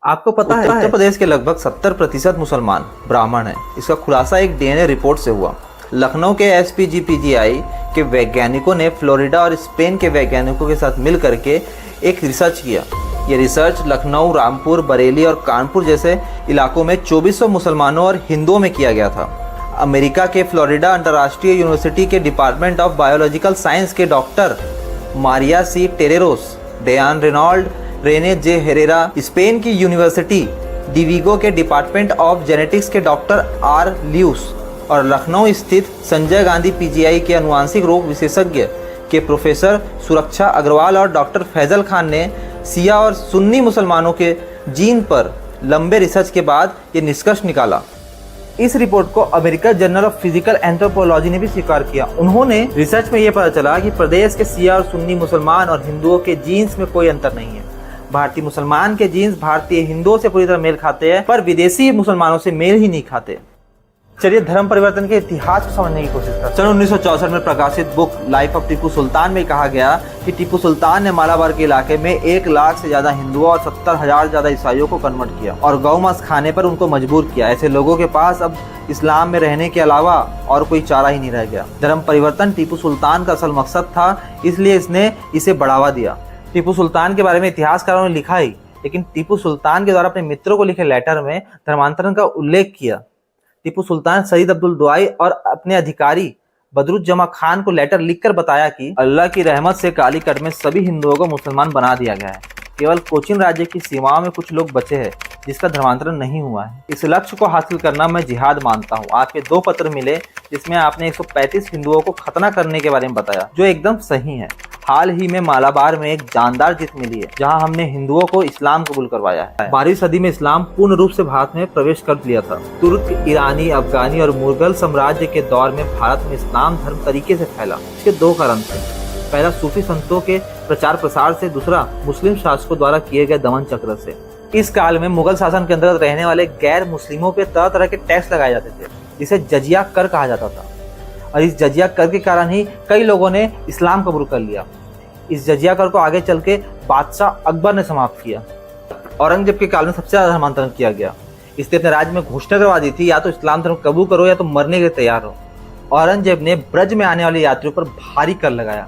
आपको पता है उत्तर प्रदेश के लगभग 70% मुसलमान ब्राह्मण हैं। इसका खुलासा एक डीएनए रिपोर्ट से हुआ। लखनऊ के एसपीजीपीजीआई के वैज्ञानिकों ने फ्लोरिडा और स्पेन के वैज्ञानिकों के साथ मिल करके एक रिसर्च किया। ये रिसर्च लखनऊ, रामपुर, बरेली और कानपुर जैसे इलाकों में 2400 मुसलमानों और हिंदुओं में किया गया था। अमेरिका के फ्लोरिडा अंतर्राष्ट्रीय यूनिवर्सिटी के डिपार्टमेंट ऑफ बायोलॉजिकल साइंस के डॉक्टर मारिया सी टेरेरोस, डेयान रेनॉल्ड, रेने जे हेरेरा, स्पेन की यूनिवर्सिटी डिविगो के डिपार्टमेंट ऑफ जेनेटिक्स के डॉक्टर आर ल्यूस और लखनऊ स्थित संजय गांधी पीजीआई के अनुवांशिक रोग विशेषज्ञ के प्रोफेसर सुरक्षा अग्रवाल और डॉक्टर फैजल खान ने शिया और सुन्नी मुसलमानों के जीन पर लंबे रिसर्च के बाद ये निष्कर्ष निकाला। इस रिपोर्ट को American journal of physical anthropology ने भी स्वीकार किया। उन्होंने रिसर्च में यह पता चला कि प्रदेश के शिया और सुन्नी मुसलमान और हिंदुओं के जीन्स में कोई अंतर नहीं है। भारतीय मुसलमान के जीन्स भारतीय हिंदुओं से पूरी तरह मेल खाते हैं, पर विदेशी मुसलमानों से मेल ही नहीं खाते। चलिए धर्म परिवर्तन के इतिहास को समझने की कोशिश करते हैं। सन 1964 में प्रकाशित book life of Tipu Sultan में कहा गया कि टीपू सुल्तान ने मालाबार के इलाके में 1 लाख से ज्यादा हिंदुओं और 70,000 ज्यादा ईसाइयों को कन्वर्ट किया और गौ मांस खाने पर उनको मजबूर किया। ऐसे लोगों के पास अब इस्लाम में रहने के अलावा और कोई चारा ही नहीं रह गया। धर्म परिवर्तन टीपू सुल्तान का असल मकसद था, इसलिए इसने इसे बढ़ावा दिया। टीपू सुल्तान के बारे में इतिहासकारों ने लिखा ही, लेकिन टीपू सुल्तान के द्वारा अपने मित्रों को लिखे लेटर में धर्मांतरण का उल्लेख किया। टीपू सुल्तान सईद अब्दुल दुआई और अपने अधिकारी बदरुज्जमा खान को लेटर लिखकर बताया कि अल्लाह की रहमत से कालीकट में सभी हिंदुओं को मुसलमान बना दिया गया है। केवल कोचीन राज्य की सीमाओं में कुछ लोग बचे हैं जिसका धर्मांतरण नहीं हुआ है। इस लक्ष्य को हासिल करना मैं जिहाद मानता हूँ। आपके 2 पत्र मिले जिसमें आपने 135 हिंदुओं को खतना करने के बारे में बताया, जो एकदम सही है। हाल ही में मालाबार में एक जानदार जीत मिली है, जहां हमने हिंदुओं को इस्लाम कबूल करवाया है। 12वीं सदी में इस्लाम पूर्ण रूप से भारत में प्रवेश कर लिया था। तुर्क, ईरानी, अफगानी और मुगल साम्राज्य के दौर में भारत में इस्लाम धर्म तरीके से फैला। इसके 2 कारण थे। पहला सूफी संतों के प्रचार प्रसार से, दूसरा मुस्लिम शासकों द्वारा किए गए दमन चक्र से। इस काल में मुगल शासन के अंतर्गत रहने वाले गैर मुस्लिमों पे तरह तरह के टैक्स लगाए जाते थे, जिसे जजिया कर कहा जाता था। और इस जजिया कर के कारण ही कई लोगों ने इस्लाम कबूल कर लिया। इस जजिया कर को आगे चल के बादशाह अकबर ने समाप्त किया। औरंगजेब के काल में सबसे ज्यादा धर्मांतरण किया गया। इसने अपने राज्य में घोषणा करवा दी थी, या तो इस्लाम धर्म कबूल करो या तो मरने के लिए तैयार हो। औरंगजेब ने ब्रज में आने वाले यात्रियों पर भारी कर लगाया।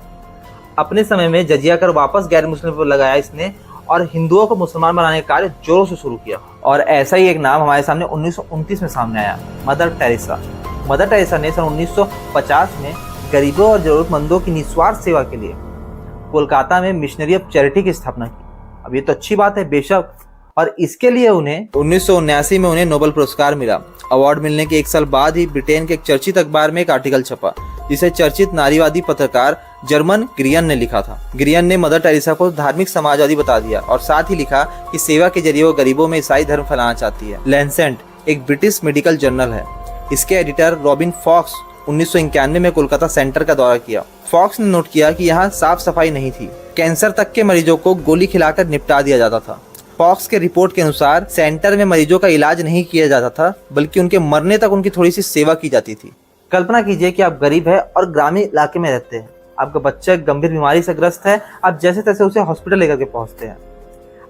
अपने समय में जजिया कर वापस गैर मुस्लिम पर लगाया इसने, और हिंदुओं को मुसलमान बनाने का कार्य जोरों से शुरू किया। और ऐसा ही एक नाम हमारे सामने 1929 में सामने आया, मदर टेरेसा। मदर टेरेसा ने सन 1950 में गरीबों और जरूरतमंदों की निस्वार्थ सेवा के लिए कोलकाता में मिशनरी ऑफ चैरिटी की स्थापना की। अब ये तो अच्छी बात है बेशक, और इसके लिए उन्हें 1979 में उन्हें नोबेल पुरस्कार मिला। अवार्ड मिलने के 1 साल बाद ही ब्रिटेन के एक चर्चित अखबार में एक आर्टिकल छपा, जिसे चर्चित नारीवादी पत्रकार जर्मन ग्रियन ने लिखा था। ग्रियन ने मदर टेरेसा को धार्मिक समाजवादी बता दिया और साथ ही लिखा कि सेवा के जरिए वो गरीबों में ईसाई धर्म फैलाना चाहती है। लैंसेट एक ब्रिटिश मेडिकल जर्नल है। इसके एडिटर रॉबिन फॉक्स 1991 में कोलकाता सेंटर का दौरा किया। फॉक्स ने नोट किया कि यहाँ साफ सफाई नहीं थी। कैंसर तक के मरीजों को गोली खिलाकर निपटा दिया जाता था। फॉक्स के रिपोर्ट के अनुसार सेंटर में मरीजों का इलाज नहीं किया जाता था, बल्कि उनके मरने तक उनकी थोड़ी सी सेवा की जाती थी। कल्पना कीजिए कि आप गरीब है और ग्रामीण इलाके में रहते हैं। आपका बच्चा गंभीर बीमारी से ग्रस्त है। आप जैसे तैसे उसे हॉस्पिटल लेकर के पहुंचते हैं।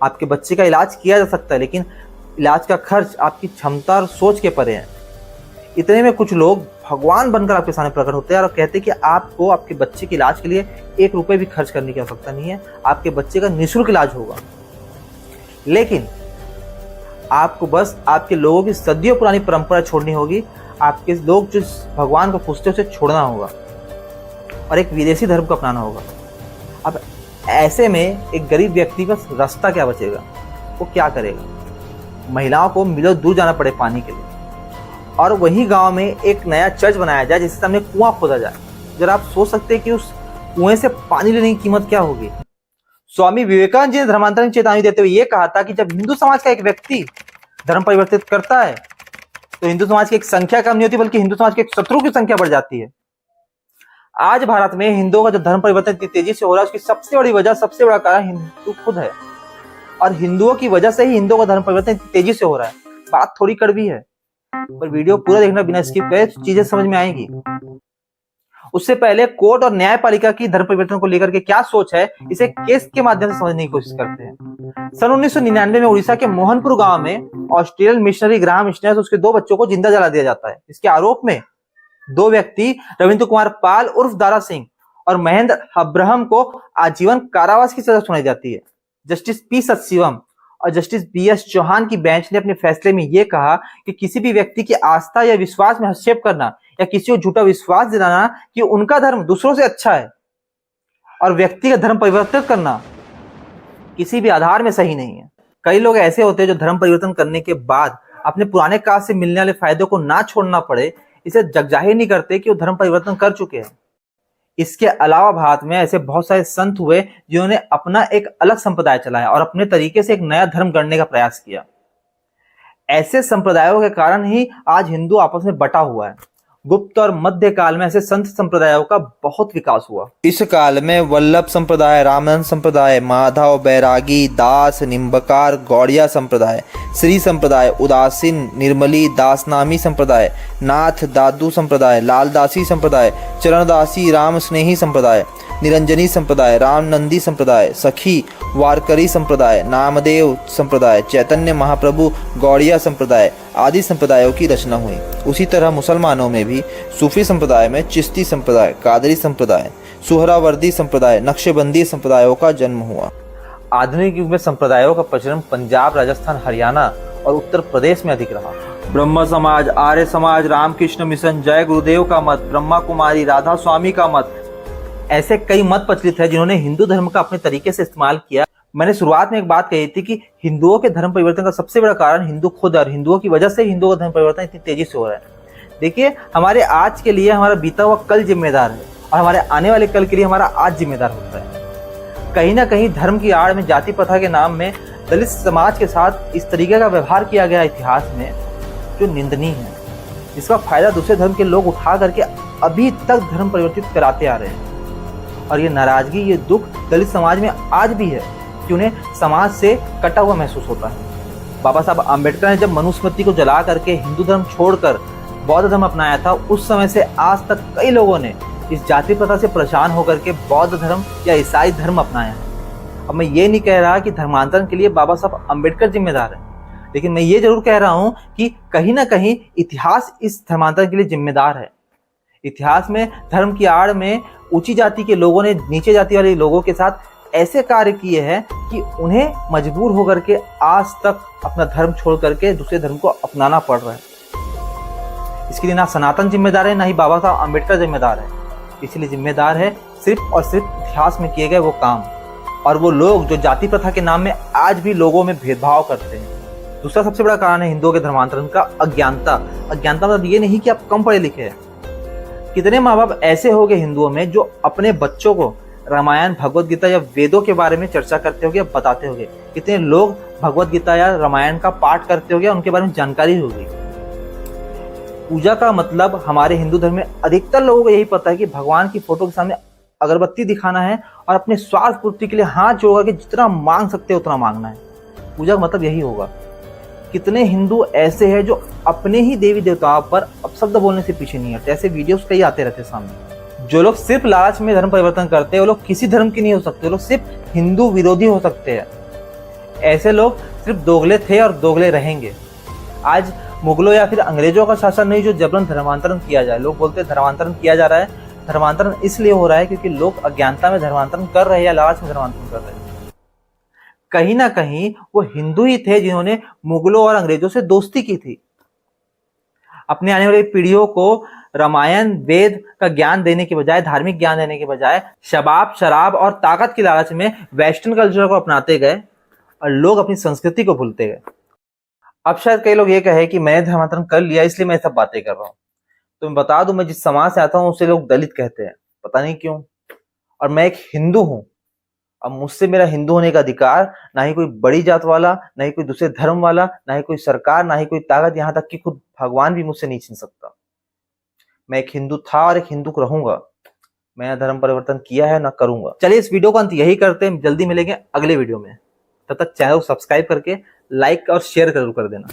आपके बच्चे का इलाज किया जा सकता है, लेकिन इलाज का खर्च आपकी क्षमता और सोच के परे है। इतने में कुछ लोग भगवान बनकर आपके सामने प्रकट होते हैं और कहते हैं कि आपको आपके बच्चे के इलाज के लिए 1 रुपए भी खर्च करने की आवश्यकता नहीं है, आपके बच्चे का निःशुल्क इलाज होगा। लेकिन आपको बस आपके लोगों की सदियों पुरानी परंपरा छोड़नी होगी। आपके लोग जिस भगवान को पूजते उसे छोड़ना होगा और एक विदेशी धर्म को अपनाना होगा। अब ऐसे में एक गरीब व्यक्ति का रास्ता क्या बचेगा? वो क्या करेगा? महिलाओं को मीलों दूर जाना पड़े पानी के लिए, और वही गांव में एक नया चर्च बनाया जाए जिससे सामने कुआं खोदा जाए। जरा आप सोच सकते हैं कि उस कुएं से पानी लेने की कीमत क्या होगी। स्वामी विवेकानंद जी ने धर्मांतरण की चेतावनी देते हुए यह कहा था कि जब हिंदू समाज का एक व्यक्ति धर्म परिवर्तित करता है तो हिंदू समाज की एक संख्या कम नहीं होती, बल्कि हिंदू समाज के एक शत्रु की संख्या बढ़ जाती है। आज भारत में हिंदुओं का जो धर्म परिवर्तन इतनी तेजी से हो रहा है, उसकी सबसे बड़ी वजह, सबसे बड़ा कारण हिंदू खुद है, और हिंदुओं की वजह से ही हिंदुओं का धर्म परिवर्तन इतनी तेजी से हो रहा है। बात थोड़ी कड़वी है, पर वीडियो पूरा देखना बिना स्किप करे चीजें समझ में आएंगी। उससे पहले कोर्ट और न्यायपालिका की धर्म परिवर्तन को लेकर के क्या सोच है, इसे केस के माध्यम से समझने की कोशिश करते हैं। सन 1999 में उड़ीसा के मोहनपुर गांव में ऑस्ट्रेलियन मिशनरी ग्राहम स्नेल्स उसके 2 बच्चों को जिंदा जला दिया जाता है। इसके आरोप में 2 व्यक्ति रविंद्र कुमार पाल उर्फ दारा सिंह और महेंद्र अब्राहम को आजीवन कारावास की सजा सुनाई जाती है। जस्टिस पी सतशिवम और जस्टिस बी एस चौहान की बेंच ने अपने फैसले में यह कहा कि किसी भी व्यक्ति की आस्था या विश्वास में हस्तक्षेप करना या किसी को झूठा विश्वास दिलाना कि उनका धर्म दूसरों से अच्छा है और व्यक्ति का धर्म परिवर्तित करना किसी भी आधार में सही नहीं है। कई लोग ऐसे होते हैं जो धर्म परिवर्तन करने के बाद अपने पुराने काज से मिलने वाले फायदों को ना छोड़ना पड़े इसे जगजाहिर नहीं करते कि वो धर्म परिवर्तन कर चुके हैं। इसके अलावा भारत में ऐसे बहुत सारे संत हुए जिन्होंने अपना एक अलग संप्रदाय चलाया और अपने तरीके से एक नया धर्म गढ़ने का प्रयास किया। ऐसे संप्रदायों के कारण ही आज हिंदू आपस में बटा हुआ है। गुप्त और मध्य काल में ऐसे संत संप्रदायों का बहुत विकास हुआ। इस काल में वल्लभ संप्रदाय, रामानंद संप्रदाय, माधव, बैरागी, दास, निम्बकार, गौड़िया संप्रदाय, श्री संप्रदाय, उदासीन, निर्मली, दासनामी संप्रदाय, नाथ दादू संप्रदाय, लालदासी संप्रदाय, चरणदासी, राम स्नेही संप्रदाय, निरंजनी संप्रदाय, रामनंदी संप्रदाय, सखी, वारकरी संप्रदाय, नामदेव संप्रदाय, चैतन्य महाप्रभु, गौड़िया संप्रदाय आदि संप्रदायों की रचना हुई। उसी तरह मुसलमानों में भी सूफी संप्रदाय में चिश्ती संप्रदाय, कादरी संप्रदाय, सुहरावर्दी संप्रदाय, नक्शबंदी संप्रदायों का जन्म हुआ। आधुनिक युग में संप्रदायों का प्रचलन पंजाब, राजस्थान, हरियाणा और उत्तर प्रदेश में अधिक रहा। ब्रह्म समाज, आर्य समाज, रामकृष्ण मिशन, जय गुरुदेव का मत, ब्रह्मा कुमारी, राधा स्वामी का मत, ऐसे कई मत प्रचलित है जिन्होंने हिंदू धर्म का अपने तरीके से इस्तेमाल किया। मैंने शुरुआत में एक बात कही थी कि हिंदुओं के धर्म परिवर्तन का सबसे बड़ा कारण हिंदू खुद और हिंदुओं की वजह से हिंदुओं का धर्म परिवर्तन इतनी तेजी से हो रहा है। देखिए, हमारे आज के लिए हमारा बीता हुआ कल जिम्मेदार है और हमारे आने वाले कल के लिए हमारा आज जिम्मेदार होता है। कहीं ना कहीं धर्म की आड़ में जाति प्रथा के नाम में दलित समाज के साथ इस तरीके का व्यवहार किया गया इतिहास में जो निंदनीय है। इसका फायदा दूसरे धर्म के लोग उठा करके अभी तक धर्म परिवर्तित कराते आ रहे हैं और ये नाराजगी, ये दुख दलित समाज में आज भी है कि उन्हें समाज से कटा हुआ महसूस होता है। बाबा साहब आम्बेडकर ने जब मनुस्मृति को जला करके हिंदू धर्म छोड़कर बौद्ध धर्म अपनाया था, उस समय से आज तक कई लोगों ने इस जाति प्रथा से परेशान होकर के बौद्ध धर्म या ईसाई धर्म अपनाया है। अब मैं ये नहीं कह रहा कि धर्मांतरण के लिए बाबा साहब आम्बेडकर जिम्मेदार है, लेकिन मैं ये जरूर कह रहा हूँ कि कहीं ना कहीं इतिहास इस धर्मांतरण के लिए जिम्मेदार है। इतिहास में धर्म की आड़ में ऊंची जाति के लोगों ने नीचे जाति वाले लोगों के साथ ऐसे कार्य किए हैं कि उन्हें मजबूर होकर के आज तक अपना धर्म छोड़ करके दूसरे धर्म को अपनाना पड़ रहा है। इसके लिए ना सनातन जिम्मेदार है, ना ही बाबा साहब आम्बेडकर जिम्मेदार है। इसलिए जिम्मेदार है सिर्फ और सिर्फ इतिहास में किए गए वो काम और वो लोग जो जाति प्रथा के नाम में आज भी लोगों में भेदभाव करते हैं। दूसरा सबसे बड़ा कारण है हिंदुओं के धर्मांतरण का अज्ञानता। अज्ञानता मतलब ये नहीं कि आप कम पढ़े लिखे हैं। कितने माँ बाप ऐसे हो गए हिंदुओं में जो अपने बच्चों को रामायण, भगवत गीता या वेदों के बारे में चर्चा करते होंगे, बताते होंगे। कितने लोग भगवत गीता या रामायण का पाठ करते होंगे, उनके बारे में जानकारी होगी। पूजा का मतलब हमारे हिंदू धर्म में अधिकतर लोगों को यही पता है कि भगवान की फोटो के सामने अगरबत्ती दिखाना है और अपने स्वार्थ पूर्ति के लिए हाथ जोड़ के जितना मांग सकते हैं उतना मांगना है। पूजा का मतलब यही होगा। कितने हिंदू ऐसे हैं जो अपने ही देवी देवताओं पर अपशब्द बोलने से पीछे नहीं हटते। ऐसे वीडियोस कई आते रहते सामने। जो लोग सिर्फ लालच में धर्म परिवर्तन करते हैं वो लोग किसी धर्म के नहीं हो सकते, वो लोग सिर्फ हिंदू विरोधी हो सकते हैं। ऐसे लोग सिर्फ दोगले थे और दोगले रहेंगे। आज मुगलों या फिर अंग्रेजों का शासन नहीं जो जबरन धर्मांतरण किया जाए। लोग बोलते हैं धर्मांतरण किया जा रहा है। धर्मांतरण इसलिए हो रहा है क्योंकि लोग अज्ञानता में धर्मांतरण कर रहे हैं या लालच में धर्मांतरण कर रहे हैं। कहीं ना कहीं वो हिंदू ही थे जिन्होंने मुगलों और अंग्रेजों से दोस्ती की थी। अपने आने वाली पीढ़ियों को रामायण वेद का ज्ञान देने के बजाय, धार्मिक ज्ञान देने के बजाय शबाब, शराब और ताकत की लालच में वेस्टर्न कल्चर को अपनाते गए और लोग अपनी संस्कृति को भूलते गए। अब शायद कई लोग ये कहे कि मैंने धर्मांतरण कर लिया इसलिए मैं सब बातें कर रहा हूँ। तो मैं बता दूं, मैं जिस समाज से आता हूँ उसे लोग दलित कहते हैं, पता नहीं क्यों। और मैं एक हिंदू हूँ। अब मुझसे मेरा हिंदू होने का अधिकार ना ही कोई बड़ी जात वाला, ना ही कोई दूसरे धर्म वाला, ना ही कोई सरकार, ना ही कोई ताकत, यहाँ तक कि खुद भगवान भी मुझसे नहीं छीन सकता। मैं एक हिंदू था और एक हिंदू रहूंगा। मैंने धर्म परिवर्तन किया है, ना करूंगा। चलिए इस वीडियो का अंत यही करते हैं। जल्दी मिलेंगे अगले वीडियो में। तब तक चैनल को सब्सक्राइब करके लाइक और शेयर जरूर कर देना।